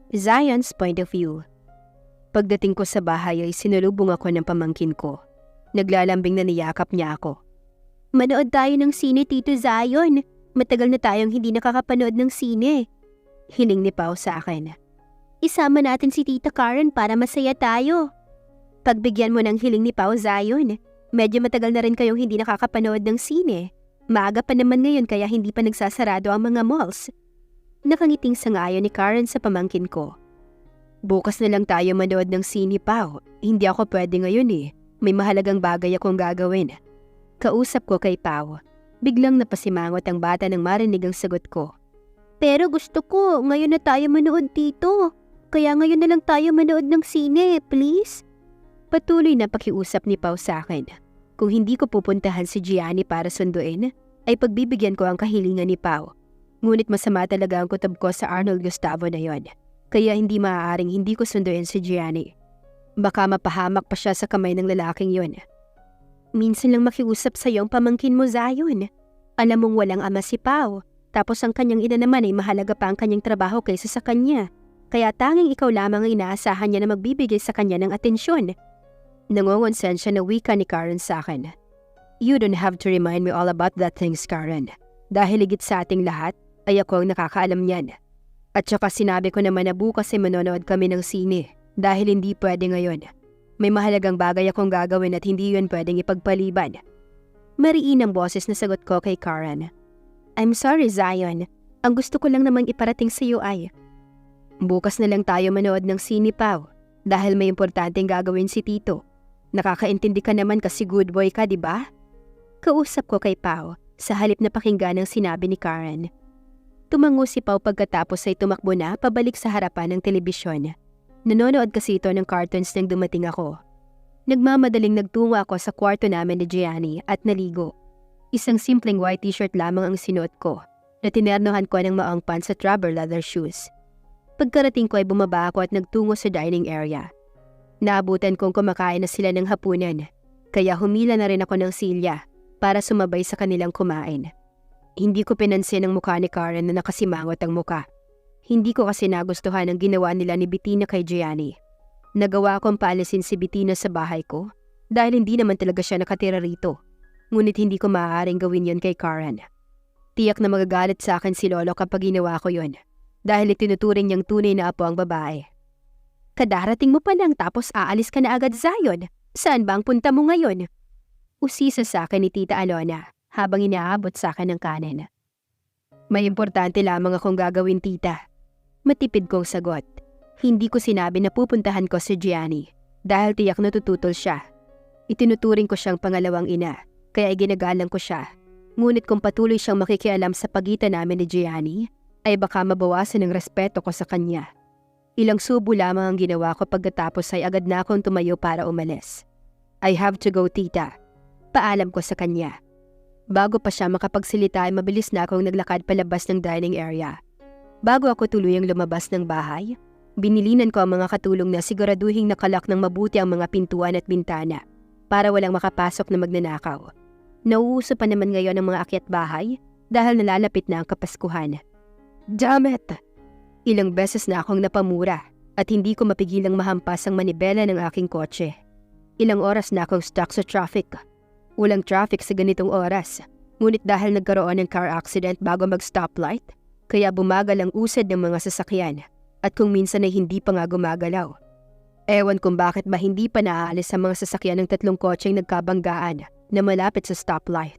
Zion's point of view. Pagdating ko sa bahay ay sinulubong ako ng pamangkin ko. Naglalambing na niyakap niya ako. Manood tayo ng sine, Tito Zion. Matagal na tayong hindi nakakapanood ng sine. Hiling ni Pao sa akin. Isama natin si Tita Karen para masaya tayo. Pagbigyan mo ng hiling ni Pao, Zion. Medyo matagal na rin kayong hindi nakakapanood ng sine. Maaga pa naman ngayon kaya hindi pa nagsasarado ang mga malls. Nakangiting sangayon ni Karen sa pamangkin ko. Bukas na lang tayo manood ng sine, Pao. Hindi ako pwede ngayon eh. May mahalagang bagay akong gagawin. Kausap ko kay Pao. Biglang napasimangot ang bata nang marinig ang sagot ko. Pero gusto ko, ngayon na tayo manood, Tito. Kaya ngayon na lang tayo manood ng sine, please. Patuloy na pakiusap ni Pao sa akin. Kung hindi ko pupuntahan si Gianni para sunduin, ay pagbibigyan ko ang kahilingan ni Pao. Ngunit masama talaga ang kutob ko sa Arnold Gustavo na yon. Kaya hindi maaaring hindi ko sunduin si Gianni. Baka mapahamak pa siya sa kamay ng lalaking yon. Minsan lang makiusap sa iyong pamangkin mo, Zion. Alam mong walang ama si Pao. Tapos ang kanyang ina naman ay mahalaga pa ang kanyang trabaho kaysa sa kanya. Kaya tanging ikaw lamang ang inaasahan niya na magbibigay sa kanya ng atensyon. Nangongonsensya na wika ni Karen sa akin. You don't have to remind me all about that things, Karen. Dahil higit sa ating lahat, ay ako ang nakakaalam niyan. At saka sinabi ko naman na bukas ay manonood kami ng sine dahil hindi pwede ngayon. May mahalagang bagay akong gagawin at hindi yun pwedeng ipagpaliban. Mariin ang boses na sagot ko kay Karen. I'm sorry, Zion. Ang gusto ko lang namang iparating sa iyo ay bukas na lang tayo manood ng sine, Pao, dahil may importanteng gagawin si Tito. Nakakaintindi ka naman kasi good boy ka, di ba? Kausap ko kay Pao sa halip na pakinggan ang sinabi ni Karen. Tumango si Pao pagkatapos ay tumakbo na pabalik sa harapan ng telebisyon. Nanonood kasi ito ng cartoons nang dumating ako. Nagmamadaling nagtungo ako sa kwarto namin ni Gianni at naligo. Isang simpleng white t-shirt lamang ang sinuot ko na tinernohan ko ng maong pants at rubber leather shoes. Pagkarating ko ay bumaba ako at nagtungo sa dining area. Naabutan kong kumakain na sila ng hapunan, kaya humila na rin ako ng silya para sumabay sa kanilang kumain. Hindi ko pinansin ang mukha ni Karen na nakasimangot ang muka. Hindi ko kasi nagustuhan ang ginawa nila ni Bettina kay Gianni. Nagawa kong paalisin si Bettina sa bahay ko dahil hindi naman talaga siya nakatira rito. Ngunit hindi ko maaaring gawin yon kay Karen. Tiyak na magagalit sa akin si Lolo kapag ginawa ko yon dahil itinuturing niyang tunay na apo ang babae. Kadarating mo pa lang tapos aalis ka na agad, Zion. Saan ba ang punta mo ngayon? Usisa sa akin ni Tita Alona habang inaabot sa akin ng kanin. May importante lamang akong gagawin, Tita. Matipid kong sagot. Hindi ko sinabi na pupuntahan ko si Gianni dahil tiyak natututol siya. Itinuturing ko siyang pangalawang ina, kaya ginagalang ko siya. Ngunit kung patuloy siyang makikialam sa pagitan namin ni Gianni, ay baka mabawasan ang respeto ko sa kanya. Ilang subo lamang ang ginawa ko pagkatapos ay agad na akong tumayo para umalis. I have to go, Tita. Paalam ko sa kanya. Bago pa siya makapagsalita ay mabilis na akong naglakad palabas ng dining area. Bago ako tuluyang lumabas ng bahay, binilinan ko ang mga katulong na siguraduhing nakalak ng mabuti ang mga pintuan at bintana para walang makapasok na magnanakaw. Nauuso pa naman ngayon ang mga akyat bahay dahil nalalapit na ang Kapaskuhan. Damn it! Ilang beses na akong napamura at hindi ko mapigilang mahampas ang manibela ng aking kotse. Ilang oras na akong stuck sa traffic. Walang traffic sa ganitong oras, ngunit dahil nagkaroon ng car accident bago mag-stoplight, kaya bumagal ang usad ng mga sasakyan at kung minsan ay hindi pa nga gumagalaw. Ewan kung bakit ba hindi pa naaalis ang mga sasakyan ng tatlong kotseng nagkabanggaan na malapit sa stoplight.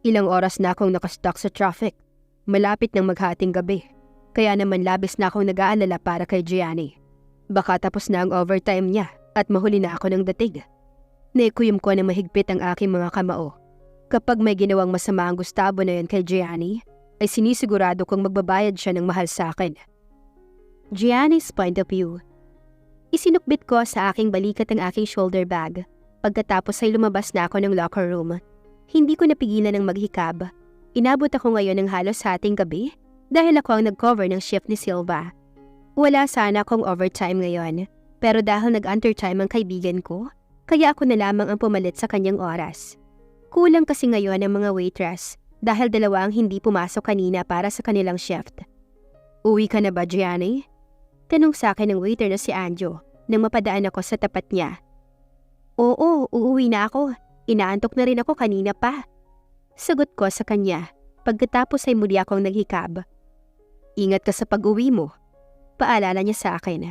Ilang oras na akong nakastuck sa traffic, malapit ng maghating gabi, kaya naman labis na akong nag-aalala para kay Gianni. Baka tapos na ang overtime niya at mahuli na ako ng datig. Naikuyom ko na mahigpit ang aking mga kamao. Kapag may ginawang masama ang Gustavo na yun kay Gianni, ay sinisigurado kong magbabayad siya ng mahal sa akin. Gianni's point of view. Isinukbit ko sa aking balikat ang aking shoulder bag. Pagkatapos ay lumabas na ako ng locker room. Hindi ko napigilan ng maghikab. Inabot ako ngayon ng halos hating gabi dahil ako ang nag-cover ng shift ni Silva. Wala sana akong overtime ngayon, pero dahil nag-undertime ang kaibigan ko, kaya ako na lamang ang pumalit sa kanyang oras. Kulang kasi ngayon ang mga waitress dahil dalawa ang hindi pumasok kanina para sa kanilang shift. Uwi ka na ba, Gianni? Tanong sa akin ng waiter na si Anjo nang mapadaan ako sa tapat niya. Oo, uuwi na ako. Inaantok na rin ako kanina pa. Sagot ko sa kanya. Pagkatapos ay muli akong naghikab. Ingat ka sa pag-uwi mo. Paalala niya sa akin.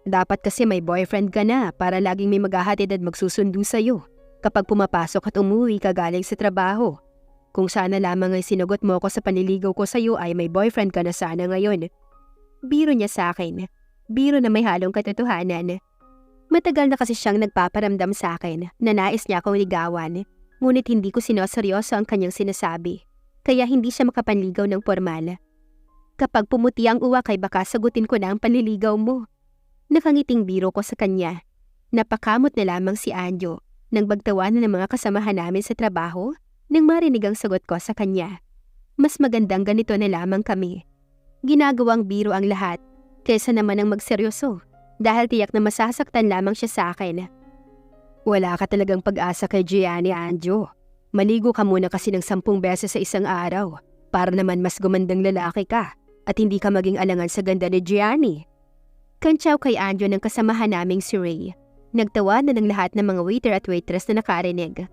Dapat kasi may boyfriend ka na para laging may maghahatid at magsusundo sa'yo kapag pumapasok at umuwi ka galing sa trabaho. Kung sana lamang ay sinugot mo ako sa panliligaw ko sa'yo ay may boyfriend ka na sana ngayon. Biro niya sa akin. Biro na may halong katotohanan. Matagal na kasi siyang nagpaparamdam sa akin na nais niya akong ligawan. Ngunit hindi ko sinoseryoso ang kanyang sinasabi. Kaya hindi siya makapanligaw ng formal. Kapag pumuti ang uwak ay baka sagutin ko na ang panliligaw mo. Nakangiting biro ko sa kanya. Napakamot na lamang si Anjo nang bagtawanan ng mga kasamahan namin sa trabaho nang marinig ang sagot ko sa kanya. Mas magandang ganito na lamang kami. Ginagawang biro ang lahat kaysa naman ang magseryoso dahil tiyak na masasaktan lamang siya sa akin. Wala ka talagang pag-asa kay Gianni, Anjo. Maligo ka muna kasi ng 10 beses sa isang araw para naman mas gumandang lalaki ka at hindi ka maging alangan sa ganda ni Gianni. Kantsaw kay Anjo ng kasamahan naming si Ray. Nagtawa na ng lahat ng mga waiter at waitress na nakarinig.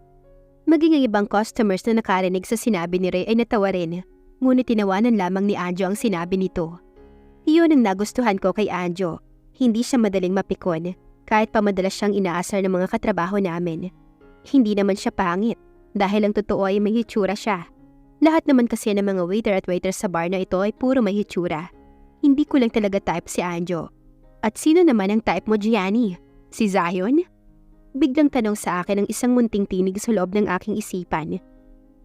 Maging ang ibang customers na nakarinig sa sinabi ni Ray ay natawa rin. Ngunit tinawanan lamang ni Anjo ang sinabi nito. Iyon ang nagustuhan ko kay Anjo. Hindi siya madaling mapikon kahit pa madalas siyang inaasar ng mga katrabaho namin. Hindi naman siya pangit. Dahil ang totoo ay may hitsura siya. Lahat naman kasi ng mga waiter at waitress sa bar na ito ay puro may hitsura. Hindi ko lang talaga type si Anjo. At sino naman ang type mo, Gianni? Si Zion? Biglang tanong sa akin ang isang munting tinig sa loob ng aking isipan.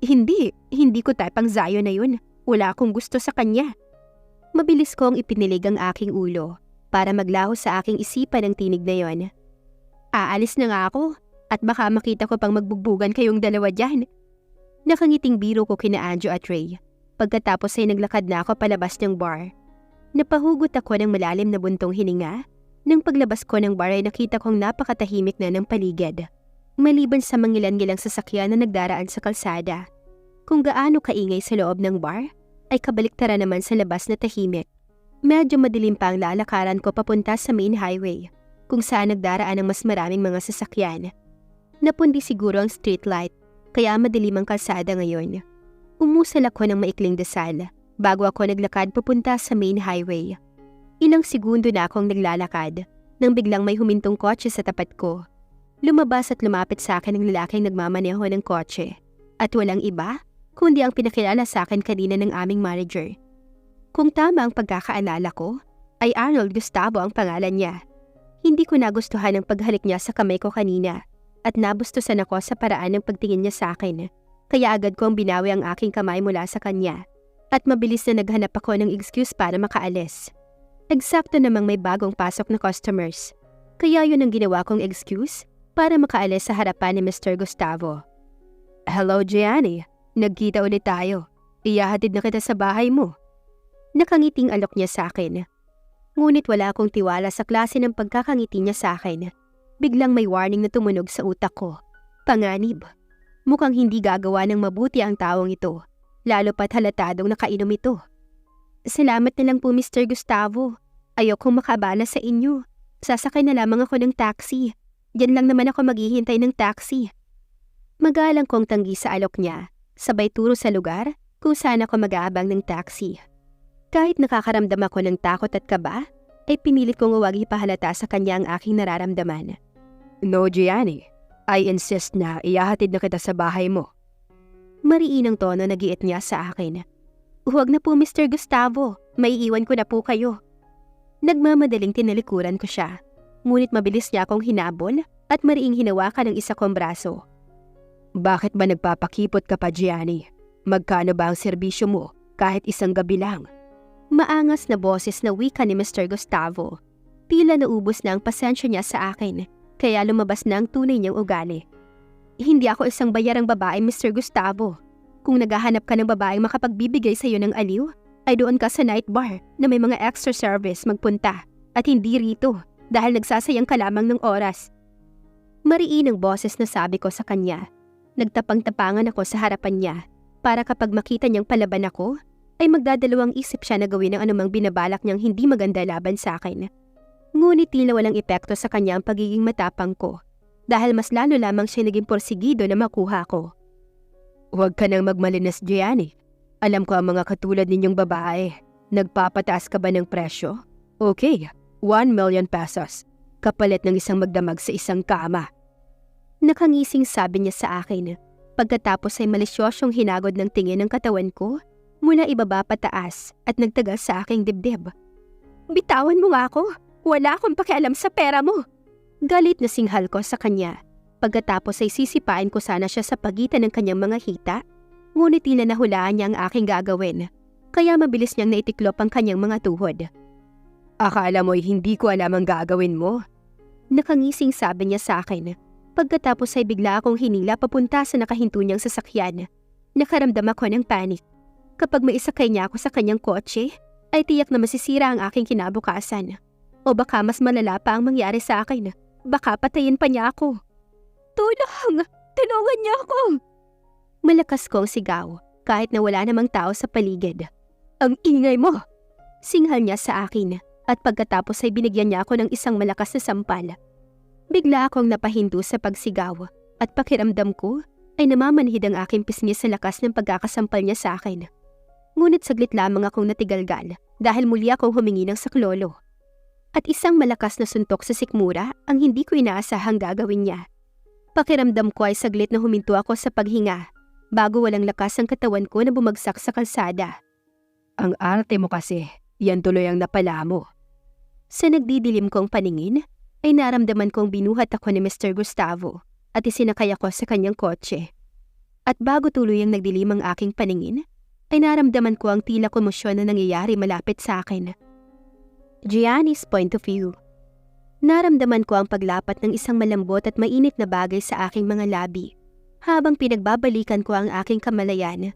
Hindi ko type ang Zion na yun. Wala akong gusto sa kanya. Mabilis kong ipinilig ang aking ulo para maglaho sa aking isipan ang tinig na yon. Aalis na nga ako. At baka makita ko pang magbugbugan kayong dalawa dyan. Nakangiting biro ko kina Anjo at Ray. Pagkatapos ay naglakad na ako palabas ng bar. Napahugot ako ng malalim na buntong hininga. Nang paglabas ko ng bar ay nakita kong napakatahimik na ng paligid. Maliban sa mangilan-ngilang sasakyan na nagdaraan sa kalsada. Kung gaano kaingay sa loob ng bar, ay kabaliktaran naman sa labas na tahimik. Medyo madilim pa ang lalakaran ko papunta sa main highway, kung saan nagdaraan ang mas maraming mga sasakyan. Napundi siguro ang streetlight, kaya madilim ang kalsada ngayon. Umusal ako ng maikling dasal bago ako naglakad papunta sa main highway. Ilang segundo na akong naglalakad nang biglang may humintong kotse sa tapat ko. Lumabas at lumapit sa akin ang lalaking nagmamaneho ng kotse at walang iba kundi ang pinakilala sa akin kanina ng aming manager. Kung tama ang pagkakaalala ko, ay Arnold Gustavo ang pangalan niya. Hindi ko nagustuhan ang paghalik niya sa kamay ko kanina. At nabustusan ako sa paraan ng pagtingin niya sa akin. Kaya agad kong binawi ang aking kamay mula sa kanya. At mabilis na naghanap ako ng excuse para makaalis. Eksakto namang may bagong pasok na customers. Kaya yun ang ginawa kong excuse para makaalis sa harapan ni Mr. Gustavo. Hello, Gianni. Nagkita ulit tayo. Iyahatid na kita sa bahay mo. Nakangiting alok niya sa akin. Ngunit wala akong tiwala sa klase ng pagkakangiti niya sa akin. Biglang may warning na tumunog sa utak ko. Panganib. Mukhang hindi gagawa ng mabuti ang taong ito, lalo pat halatadong nakainom ito. Salamat na lang po, Mr. Gustavo. Ayokong makabala sa inyo. Sasakay na lamang ako ng taxi. Diyan lang naman ako maghihintay ng taxi. Magalang kong tanggi sa alok niya, sabay turo sa lugar kung saan ako mag-aabang ng taxi. Kahit nakakaramdam ako ng takot at kaba, ay pinilit kong huwag ipahalata sa kanya ang aking nararamdaman. No, Gianni. I insist na iyahatid na kita sa bahay mo. Mariinang tono na giit niya sa akin. Huwag na po, Mr. Gustavo. Maiiwan ko na po kayo. Nagmamadaling tinalikuran ko siya. Ngunit mabilis niya akong hinabol at mariing hinawakan ng isa kong braso. Bakit ba nagpapakipot ka pa, Gianni? Magkano ba ang serbisyo mo kahit isang gabi lang? Maangas na boses na wika ni Mr. Gustavo. Tila naubos na ang pasensya niya sa akin. Kaya lumabas na ang tunay niyang ugali. Hindi ako isang bayarang babae, Mr. Gustavo. Kung naghahanap ka ng babaeng makapagbibigay sa iyo ng aliw, ay doon ka sa night bar na may mga extra service magpunta at hindi rito dahil nagsasayang ka lamang ng oras. Mariin ang boses na sabi ko sa kanya. Nagtapang-tapangan ako sa harapan niya para kapag makita niyang palaban ako, ay magdadalawang isip siya na gawin ang anumang binabalak niyang hindi maganda laban sa akin. Ngunit tila walang epekto sa kanya ang pagiging matapang ko dahil mas lalo lamang siya naging porsigido na makuha ko. Huwag ka nang magmalinas, Gianni. Alam ko ang mga katulad ninyong babae. Nagpapataas ka ba ng presyo? Okay, 1 million pesos. Kapalit ng isang magdamag sa isang kama. Nakangising sabi niya sa akin. Pagkatapos ay malisyosyong hinagod ng tingin ng katawan ko mula ibaba pataas at nagtagal sa aking dibdib. Bitawan mo nga ako. Wala akong pakialam sa pera mo. Galit na singhal ko sa kanya. Pagkatapos ay sisipain ko sana siya sa pagitan ng kanyang mga hita, ngunit tila nahulaan niya ang aking gagawin, kaya mabilis niyang naitiklop ang kanyang mga tuhod. Akala mo'y hindi ko alam ang gagawin mo? Nakangising sabi niya sa akin. Pagkatapos ay bigla akong hinila papunta sa nakahinto niyang sasakyan. Nakaramdam ako ng panik. Kapag maisakay niya ako sa kanyang kotse, ay tiyak na masisira ang aking kinabukasan. O baka mas malala pa ang mangyari sa akin. Baka patayin pa niya ako. Tulong! Tulungan niyo ako! Malakas kong sigaw, kahit na wala namang tao sa paligid. Ang ingay mo! Singhal niya sa akin, at pagkatapos ay binigyan niya ako ng isang malakas na sampal. Bigla akong napahinto sa pagsigaw, at pakiramdam ko ay namamanhid ang aking pisngi sa lakas ng pagkakasampal niya sa akin. Ngunit saglit lamang akong natigalgal dahil muli akong humingi ng saklolo. At isang malakas na suntok sa sikmura ang hindi ko inaasahang gagawin niya. Pakiramdam ko ay saglit na huminto ako sa paghinga bago walang lakas ang katawan ko na bumagsak sa kalsada. Ang arte mo kasi, yan tuloy ang napala mo. Sa nagdidilim kong paningin, ay naramdaman kong binuhat ako ni Mr. Gustavo at isinakay ako sa kanyang kotse. At bago tuloy ang nagdilim ang aking paningin, ay naramdaman ko ang tila komosyon na nangyayari malapit sa akin. Gianni's point of view. Naramdaman ko ang paglapat ng isang malambot at mainit na bagay sa aking mga labi. Habang pinagbabalikan ko ang aking kamalayan,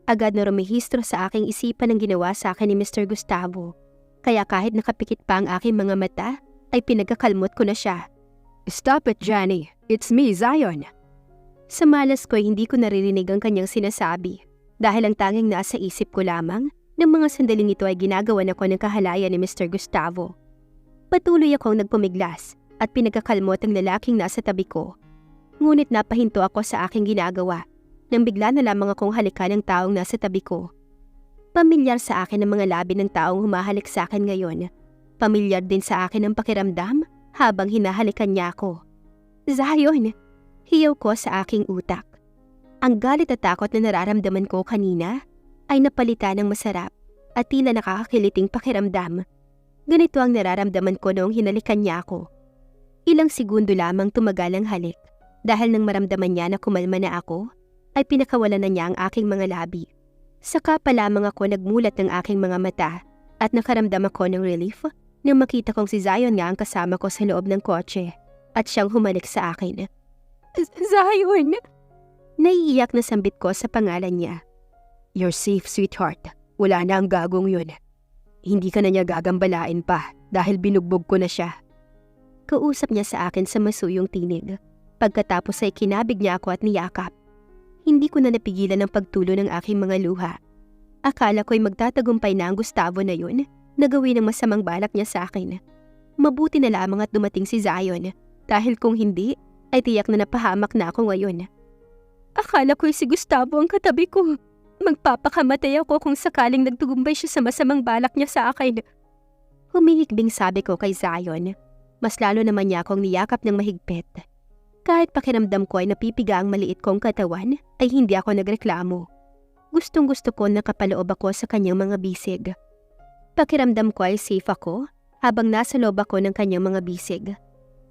agad na rumehistro sa aking isipan ang ginawa sa akin ni Mr. Gustavo. Kaya kahit nakapikit pa ang aking mga mata, ay pinagkakalmot ko na siya. Stop it, Gianni. It's me, Zion. Sa malas ko ay hindi ko naririnig ang kanyang sinasabi dahil ang tanging nasa isip ko lamang ng mga sandaling ito ay ginagawan ako ng kahalayan ni Mr. Gustavo. Patuloy akong nagpumiglas at pinagkakalmot ang lalaking nasa tabi ko. Ngunit napahinto ako sa aking ginagawa nang bigla na lamang akong halikan ng taong nasa tabi ko. Pamilyar sa akin ang mga labi ng taong humahalik sa akin ngayon. Pamilyar din sa akin ang pakiramdam habang hinahalikan niya ako. Zion! Hiyaw ko sa aking utak. Ang galit at takot na nararamdaman ko kanina ay napalitan ng masarap at tila nakakakiliting pakiramdam. Ganito ang nararamdaman ko noong hinalikan niya ako. Ilang segundo lamang tumagal ang halik dahil nang maramdaman niya na kumalma na ako, ay pinakawalan na niya ang aking mga labi. Saka pa lamang ako nagmulat ng aking mga mata at nakaramdam ako ng relief nang makita kong si Zion nga ang kasama ko sa loob ng kotse at siyang humalik sa akin. Zion! Naiiyak na sambit ko sa pangalan niya. You're safe, sweetheart. Wala na ang gagong yun. Hindi ka na niya gagambalain pa dahil binugbog ko na siya. Kausap niya sa akin sa masuyong tinig. Pagkatapos ay kinabig niya ako at niyakap. Hindi ko na napigilan ang pagtulo ng aking mga luha. Akala ko'y magtatagumpay na ang Gustavo na yun na gawin ang masamang balak niya sa akin. Mabuti na lamang at dumating si Zion dahil kung hindi ay tiyak na napahamak na ako ngayon. Akala ko'y si Gustavo ang katabi ko. Magpapakamatay ako kung sakaling nagtugumbay siya sa masamang balak niya sa akin. Humihikbing sabi ko kay Zion. Mas lalo naman niya akong niyakap ng mahigpit. Kahit pakiramdam ko ay napipiga ang maliit kong katawan, ay hindi ako nagreklamo. Gustong-gusto ko nakapaloob ako sa kanyang mga bisig. Pakiramdam ko ay safe ako habang nasa loob ako ng kanyang mga bisig.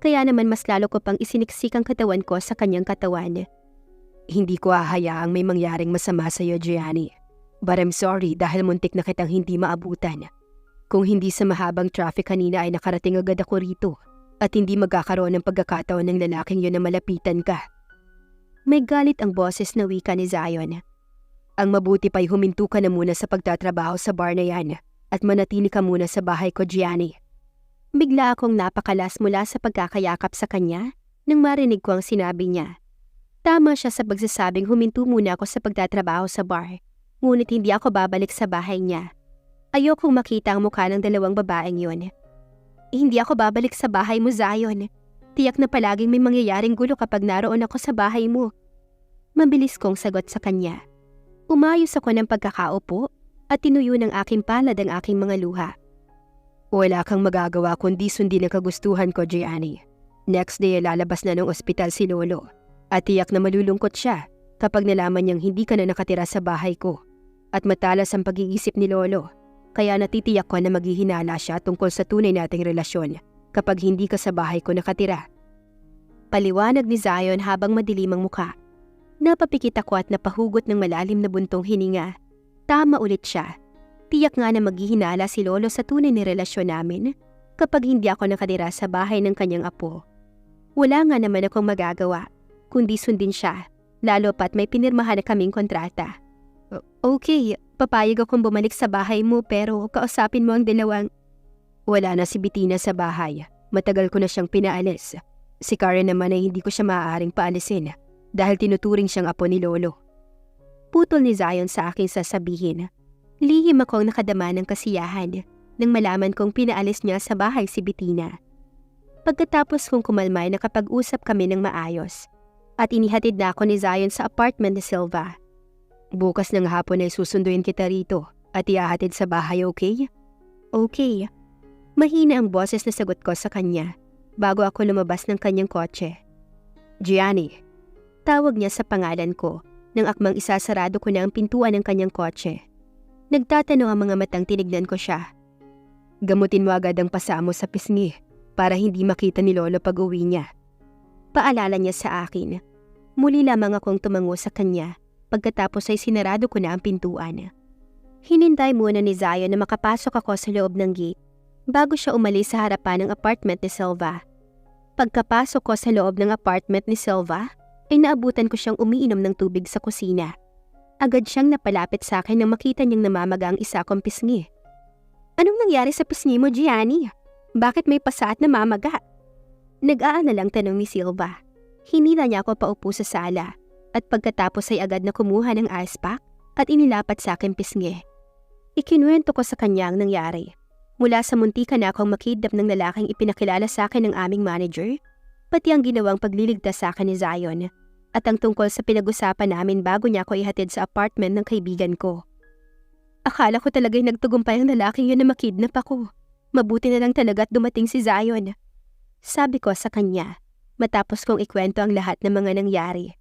Kaya naman mas lalo ko pang isiniksik ang katawan ko sa kanyang katawan. Hindi ko hahayaang may mangyaring masama sa iyo, Gianni. But I'm sorry dahil muntik na kitang hindi maabutan. Kung hindi sa mahabang traffic kanina ay nakarating agad ako rito at hindi magkakaroon ng pagkakataon ng lalaking yun na malapitan ka. May galit ang boses na wika ni Zion. Ang mabuti pa'y huminto ka na muna sa pagtatrabaho sa bar na yan at manatili ka muna sa bahay ko, Gianni. Bigla akong napakalas mula sa pagkakayakap sa kanya nang marinig ko ang sinabi niya. Tama siya sa pagsasabing huminto muna ako sa pagtatrabaho sa bar, Ngunit hindi ako babalik sa bahay niya. Ayokong makita ang mukha ng dalawang babaeng yun. Hindi ako babalik sa bahay mo, Zion. Tiyak na palaging may mangyayaring gulo kapag naroon ako sa bahay mo. Mabilis kong sagot sa kanya. Umayos ako ng pagkakaupo at tinuyo ng aking palad ang aking mga luha. Wala kang magagawa kundi sundin ang kagustuhan ko, Gianni. Next day lalabas na ng ospital si Lolo. At tiyak na malulungkot siya kapag nalaman niyang hindi ka na nakatira sa bahay ko. At matalas ang pag-iisip ni Lolo. Kaya natitiyak ko na maghihinala siya tungkol sa tunay nating relasyon kapag hindi ka sa bahay ko nakatira. Paliwanag ni Zion habang madilim ang muka. Napapikit ako at napahugot ng malalim na buntong hininga. Tama ulit siya. Tiyak nga na maghihinala si Lolo sa tunay na relasyon namin kapag hindi ako nakatira sa bahay ng kanyang apo. Wala nga naman akong magagawa, kundi sundin siya, lalo pat may pinirmahan na kaming kontrata. Okay, papayag akong bumalik sa bahay mo pero kausapin mo ang dalawang... Wala na si Bettina sa bahay. Matagal ko na siyang pinaalis. Si Karen naman ay hindi ko siya maaaring paalisin dahil tinuturing siyang apo ni Lolo. Putol ni Zion sa aking sasabihin. Lihim akong nakadama ng kasiyahan nang malaman kong pinaalis niya sa bahay si Bettina. Pagkatapos kong kumalmay nakapag-usap kami ng maayos at inihatid na ako ni Zion sa apartment ni Silva. Bukas ng hapon ay susunduin kita rito at ihahatid sa bahay, okay? Okay. Mahina ang boses na sagot ko sa kanya bago ako lumabas ng kanyang kotse. Gianni, tawag niya sa pangalan ko nang akmang isasarado ko na ang pintuan ng kanyang kotse. Nagtatanong ang mga matang tinignan ko siya. Gamutin mo agad ang pasa mo sa pisngi para hindi makita ni Lolo pag uwi niya. Paalala niya sa akin. Muli lamang akong tumango sa kanya pagkatapos ay sinarado ko na ang pintuan. Hinintay muna ni Zion na makapasok ako sa loob ng gate bago siya umalis sa harapan ng apartment ni Silva. Pagkapasok ko sa loob ng apartment ni Silva, ay naabutan ko siyang umiinom ng tubig sa kusina. Agad siyang napalapit sa akin nang makita niyang namamaga ang isa kong pisngi. Anong nangyari sa pisngi mo, Gianni? Bakit may pasa at namamaga? Nag-aalalang tanong ni Silva. Hinila niya ako paupo sa sala at pagkatapos ay agad na kumuha ng ice pack at inilapat sa akin pisngi. Ikinuwento ko sa kanya ang nangyari. Mula sa muntikan na akong makidnap ng lalaking ipinakilala sa akin ng aming manager, pati ang ginawang pagliligtas sa akin ni Zion, at ang tungkol sa pinag-usapan namin bago niya ako ihatid sa apartment ng kaibigan ko. Akala ko talaga'y nagtugumpay ang lalaking yun na makidnap ako. Mabuti na lang talaga't dumating si Zion. Sabi ko sa kanya, matapos kong ikwento ang lahat ng mga nangyari.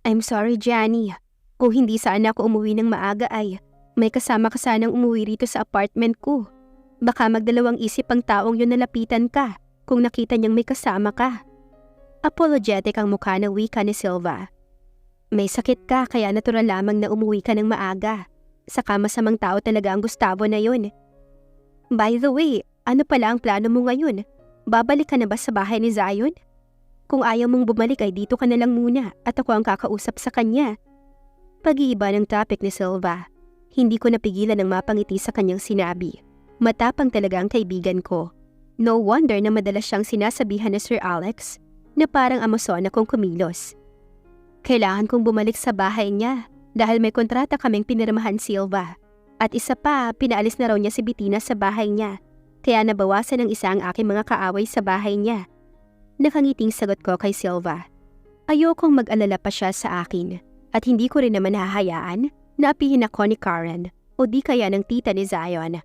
I'm sorry, Gianni. Kung hindi sana ako umuwi ng maaga ay may kasama ka sanang umuwi rito sa apartment ko. Baka magdalawang isip ang taong yun na lapitan ka kung nakita niyang may kasama ka. Apologetic ang mukha ng wika ni Silva. May sakit ka kaya natural lamang na umuwi ka ng maaga. Saka masamang tao talaga ang Gustavo na yun. By the way, ano pala ang plano mo ngayon? Babalik ka na ba sa bahay ni Zion? Kung ayaw mong bumalik ay dito ka na lang muna at ako ang kakausap sa kanya. Pag-iiba ng topic ni Silva. Hindi ko napigilan ng mapangiti sa kanyang sinabi. Matapang talaga ang kaibigan ko. No wonder na madalas siyang sinasabihan ni Sir Alex na parang Amazon akong kumilos. Kailangan kong bumalik sa bahay niya dahil may kontrata kaming pinirmahan, Silva. At isa pa, pinaalis na raw niya si Bettina sa bahay niya. Kaya nabawasan ng isa ang aking mga kaaway sa bahay niya. Nakangiting sagot ko kay Silva. Ayokong mag-alala pa siya sa akin at hindi ko rin naman hahayaan na apihin ako ni Karen o di kaya ng tita ni Zion.